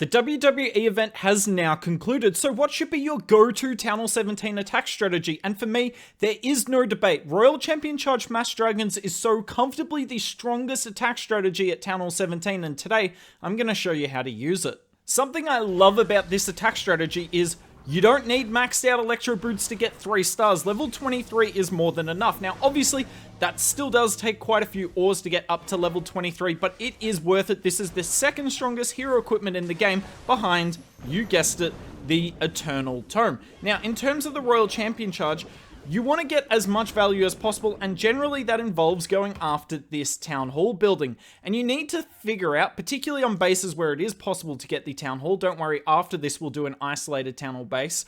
The WWE event has now concluded, so what should be your go-to Town Hall 17 attack strategy? And for me, there is no debate. Royal Champion Charge Mass Dragons is so comfortably the strongest attack strategy at Town Hall 17, and today, I'm going to show you how to use it. Something I love about this attack strategy is you don't need maxed out Electro Boots to get 3 stars. Level 23 is more than enough. Now, obviously, that still does take quite a few ores to get up to level 23, but it is worth it. This is the second strongest hero equipment in the game behind, you guessed it, the Eternal Tome. Now, in terms of the Royal Champion Charge, you want to get as much value as possible, and generally that involves going after this Town Hall building. And you need to figure out, particularly on bases where it is possible to get the Town Hall, don't worry, after this we'll do an isolated Town Hall base.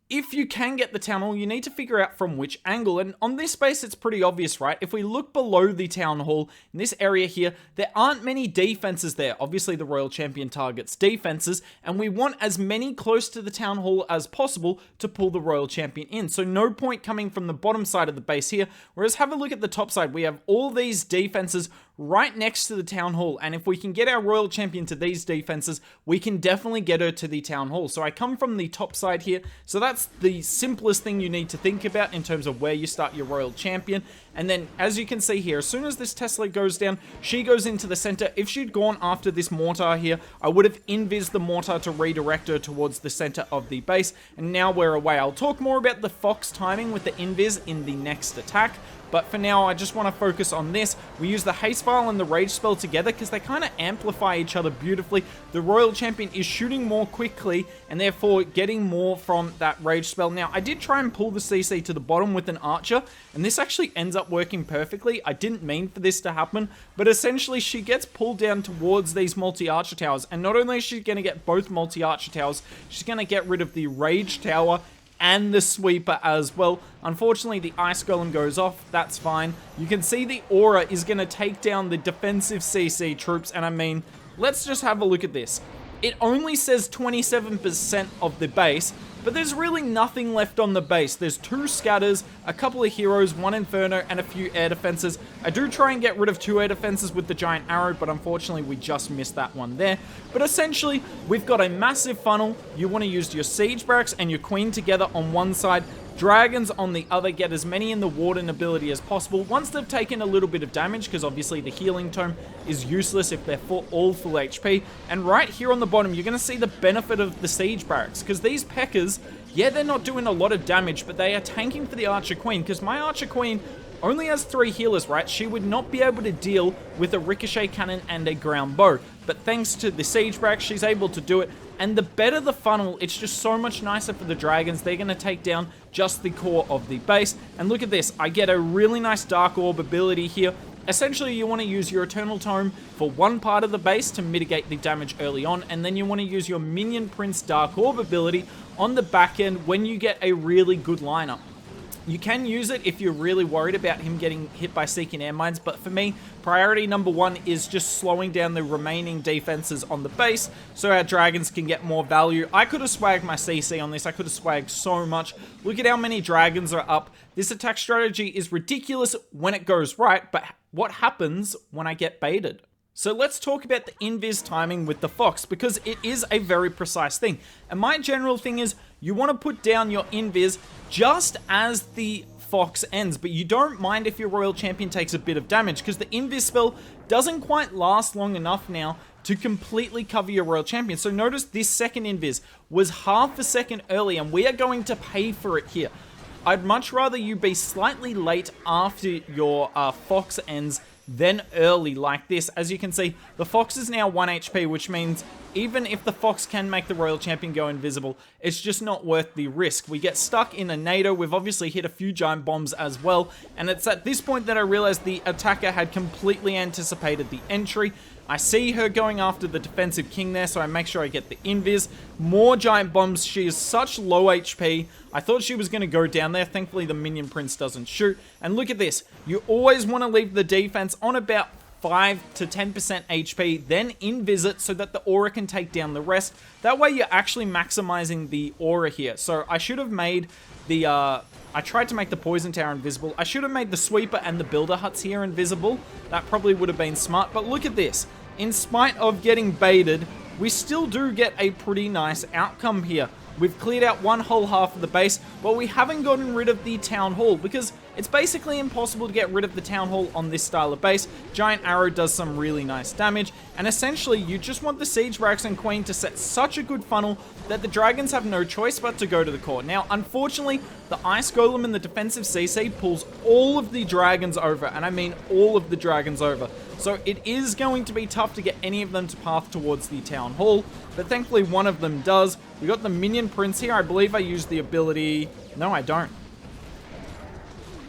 If you can get the Town Hall, you need to figure out from which angle, and on this base it's pretty obvious, right? If we look below the Town Hall, in this area here, there aren't many defenses there. Obviously the Royal Champion targets defenses, and we want as many close to the Town Hall as possible to pull the Royal Champion in. So no point coming from the bottom side of the base here, whereas have a look at the top side. We have all these defenses right next to the Town Hall, and if we can get our Royal Champion to these defenses, we can definitely get her to the Town Hall. So I come from the top side here, so that's the simplest thing you need to think about in terms of where you start your Royal Champion. And then, as you can see here, as soon as this Tesla goes down, she goes into the center. If she'd gone after this mortar here, I would have invis the mortar to redirect her towards the center of the base, and now we're away. I'll talk more about the Fox timing with the invis in the next attack, but for now, I just want to focus on this. We use the Haste Vial and the Rage Spell together because they kind of amplify each other beautifully. The Royal Champion is shooting more quickly and therefore getting more from that Rage Spell. Now, I did try and pull the CC to the bottom with an Archer, and this actually ends up working perfectly. I didn't mean for this to happen, but essentially she gets pulled down towards these multi-Archer towers, and not only is she going to get both multi-Archer towers, she's going to get rid of the Rage Tower and the Sweeper as well. Unfortunately, the Ice Golem goes off. That's fine. You can see the Aura is going to take down the defensive CC troops, and I mean, let's just have a look at this. It only says 27% of the base, but there's really nothing left on the base. There's 2 scatters, a couple of heroes, 1 Inferno, and a few air defenses. I do try and get rid of 2 air defenses with the Giant Arrow, but unfortunately we just missed that one there. But essentially, we've got a massive funnel. You want to use your Siege Barracks and your Queen together on one side, Dragons on the other, get as many in the Warden ability as possible. Once they've taken a little bit of damage, because obviously the Healing Tome is useless if they're all full HP. And right here on the bottom, you're going to see the benefit of the Siege Barracks, because these P.E.K.K.A.s, yeah, they're not doing a lot of damage, but they are tanking for the Archer Queen, because my Archer Queen only has 3 healers, right? She would not be able to deal with a Ricochet Cannon and a Ground Bow, but thanks to the Siege Barracks, she's able to do it. And the better the funnel, it's just so much nicer for the Dragons. They're going to take down just the core of the base. And look at this. I get a really nice Dark Orb ability here. Essentially, you want to use your Eternal Tome for one part of the base to mitigate the damage early on. And then you want to use your Minion Prince Dark Orb ability on the back end when you get a really good lineup. You can use it if you're really worried about him getting hit by Seeking Air Mines, but for me, priority number 1 is just slowing down the remaining defenses on the base so our Dragons can get more value. I could have swagged my CC on this. I could have swagged so much. Look at how many Dragons are up. This attack strategy is ridiculous when it goes right, but what happens when I get baited? So let's talk about the invis timing with the Fox, because it is a very precise thing. And my general thing is, you want to put down your invis just as the Fox ends, but you don't mind if your Royal Champion takes a bit of damage, because the invis spell doesn't quite last long enough now to completely cover your Royal Champion. So notice this second invis was half a second early, and we are going to pay for it here. I'd much rather you be slightly late after your Fox ends than early like this. As you can see, the Fox is now 1 HP, which means even if the Fox can make the Royal Champion go invisible, it's just not worth the risk. We get stuck in a NATO. We've obviously hit a few giant bombs as well, and it's at this point that I realized the attacker had completely anticipated the entry. I see her going after the defensive king there, so I make sure I get the invis. More giant bombs. She is such low HP. I thought she was going to go down there. Thankfully, the Minion Prince doesn't shoot. And look at this. You always want to leave the defense on about 5 to 10% HP, then invis it so that the Aura can take down the rest. That way, you're actually maximizing the Aura here. So I should have made the... I tried to make the Poison Tower invisible. I should have made the Sweeper and the Builder Huts here invisible. That probably would have been smart. But look at this. In spite of getting baited, we still do get a pretty nice outcome here. We've cleared out one whole half of the base, but we haven't gotten rid of the Town Hall because it's basically impossible to get rid of the Town Hall on this style of base. Giant Arrow does some really nice damage, and essentially you just want the Siege Barracks and Queen to set such a good funnel that the Dragons have no choice but to go to the core. Now, unfortunately, the Ice Golem in the defensive CC pulls all of the Dragons over, and I mean all of the Dragons over. So it is going to be tough to get any of them to path towards the Town Hall, but thankfully one of them does. We got the Minion Prince here. I believe I used the ability... No, I don't.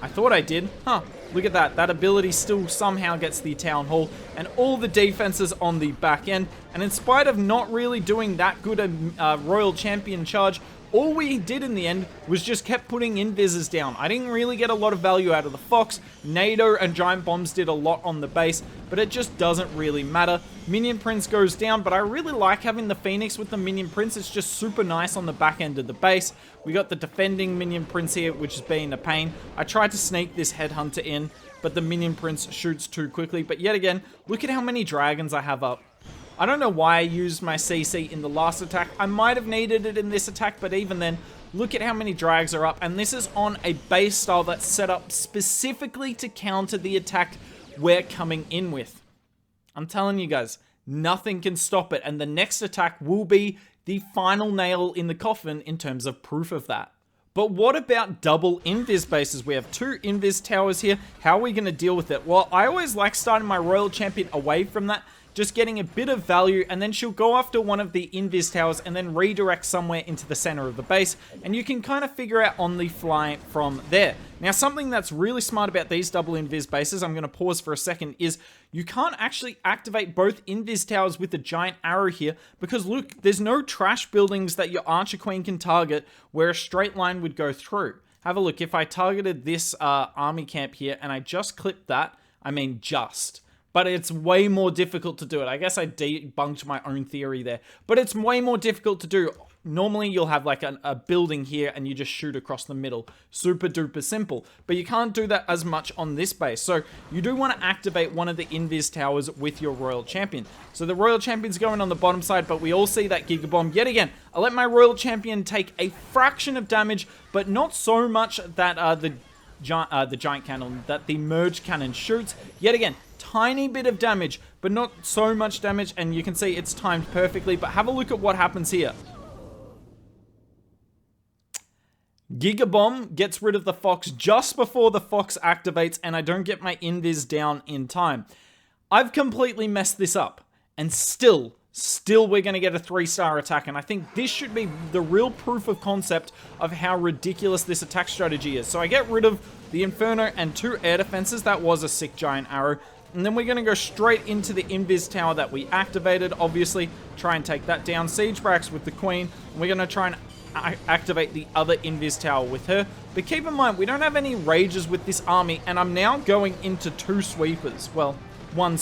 I thought I did. Huh. Look at that. That ability still somehow gets the Town Hall and all the defenses on the back end. And in spite of not really doing that good a Royal Champion charge, all we did in the end was just kept putting invises down. I didn't really get a lot of value out of the Fox. NATO and Giant Bombs did a lot on the base, but it just doesn't really matter. Minion Prince goes down, but I really like having the Phoenix with the Minion Prince. It's just super nice on the back end of the base. We got the defending Minion Prince here, which is being a pain. I tried to sneak this Headhunter in, but the Minion Prince shoots too quickly. But yet again, look at how many Dragons I have up. I don't know why I used my CC in the last attack. I might have needed it in this attack, but even then, look at how many drags are up. And this is on a base style that's set up specifically to counter the attack we're coming in with. I'm telling you guys, nothing can stop it. And the next attack will be the final nail in the coffin in terms of proof of that. But what about double invis bases? We have two invis towers here. How are we going to deal with it? Well, I always like starting my Royal Champion away from that, just getting a bit of value, and then she'll go after one of the invis towers and then redirect somewhere into the center of the base, and you can kind of figure out on the fly from there. Now, something that's really smart about these double invis bases, I'm going to pause for a second, is you can't actually activate both invis towers with the Giant Arrow here, because look, there's no trash buildings that your Archer Queen can target where a straight line would go through. Have a look. If I targeted this army camp here and I just clipped that, I mean just... but it's way more difficult to do it. I guess I debunked my own theory there. But it's way more difficult to do. Normally, you'll have like a building here and you just shoot across the middle. Super duper simple. But you can't do that as much on this base. So you do want to activate one of the invis towers with your Royal Champion. So the Royal Champion's going on the bottom side, but we all see that Giga Bomb yet again. I let my Royal Champion take a fraction of damage, but not so much that the giant cannon, that the merge cannon shoots. Yet again, tiny bit of damage, but not so much damage, and you can see it's timed perfectly. But have a look at what happens here. Giga Bomb gets rid of the Fox just before the Fox activates, and I don't get my invis down in time. I've completely messed this up, and still we're going to get a 3-star attack, and I think this should be the real proof of concept of how ridiculous this attack strategy is. So I get rid of the Inferno and 2 air defenses. That was a sick Giant Arrow. And then we're going to go straight into the invis tower that we activated, obviously. Try and take that down. Siege Barracks with the Queen. And we're going to try and activate the other invis tower with her. But keep in mind, we don't have any rages with this army, and I'm now going into 2 sweepers. Well, 2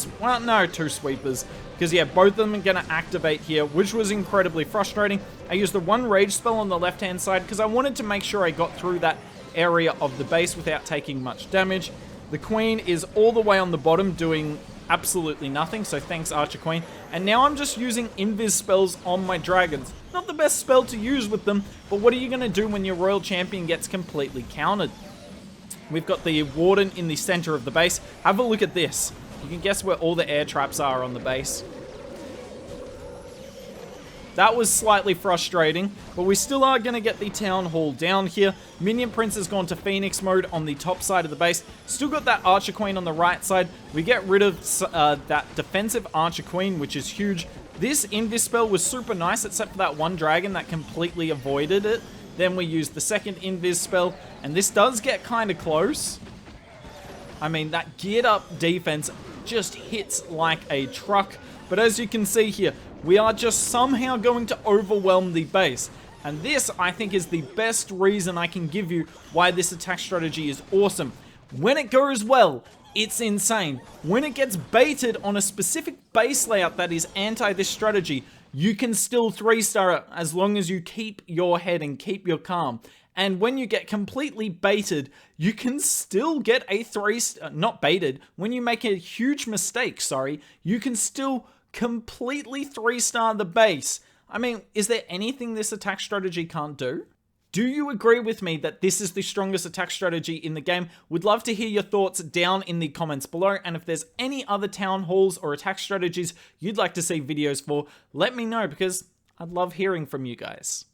sweepers. Because, yeah, both of them are going to activate here, which was incredibly frustrating. I used the 1 rage spell on the left-hand side because I wanted to make sure I got through that area of the base without taking much damage. The Queen is all the way on the bottom doing absolutely nothing, so thanks Archer Queen. And now I'm just using invis spells on my dragons. Not the best spell to use with them, but what are you going to do when your Royal Champion gets completely countered? We've got the Warden in the center of the base. Have a look at this. You can guess where all the air traps are on the base. That was slightly frustrating, but we still are going to get the Town Hall down here. Minion Prince has gone to Phoenix mode on the top side of the base. Still got that Archer Queen on the right side. We get rid of that defensive Archer Queen, which is huge. This invis spell was super nice, except for that 1 dragon that completely avoided it. Then we use the second invis spell, and this does get kind of close. I mean, that geared up defense just hits like a truck. But as you can see here, we are just somehow going to overwhelm the base. And this, I think, is the best reason I can give you why this attack strategy is awesome. When it goes well, it's insane. When it gets baited on a specific base layout that is anti this strategy, you can still 3-star it as long as you keep your head and keep your calm. And when you get completely baited, you can still get a 3-star, not baited, when you make a huge mistake, sorry, you can still completely 3-star the base. I mean, is there anything this attack strategy can't do? Do you agree with me that this is the strongest attack strategy in the game? Would love to hear your thoughts down in the comments below, and if there's any other town halls or attack strategies you'd like to see videos for, let me know, because I'd love hearing from you guys.